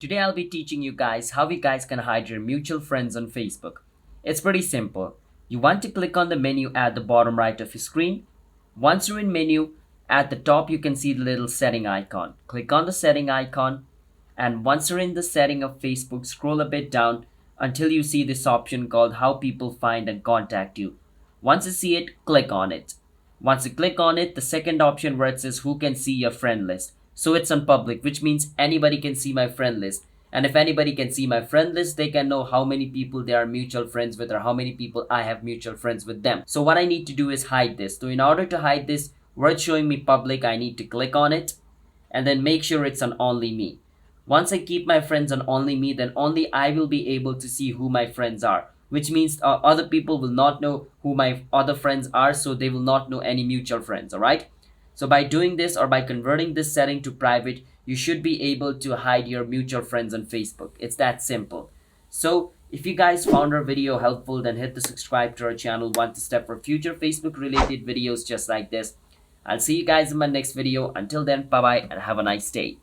Today I'll be teaching you guys how you guys can hide your mutual friends on Facebook. It's pretty simple. You want to click on the menu at the bottom right of your screen. Once you're in menu, at the top you can see the little setting icon. Click on the setting icon, and once you're in the setting of Facebook, scroll a bit down until you see this option called how people find and contact you. Once you see it, click on it. Once you click on it, the second option where it says who can see your friend list. So it's on public, which means anybody can see my friend list. And if anybody can see my friend list, they can know how many people they are mutual friends with or how many people I have mutual friends with them. So what I need to do is hide this. So in order to hide this, where it's showing me public, I need to click on it and then make sure it's on only me. Once I keep my friends on only me, then only I will be able to see who my friends are, which means other people will not know who my other friends are, so they will not know any mutual friends, all right? So by doing this or by converting this setting to private, you should be able to hide your mutual friends on Facebook. It's that simple. So if you guys found our video helpful, then hit the subscribe to our channel one to step for future Facebook related videos just like this. I'll see you guys in my next video. Until then, bye bye and have a nice day.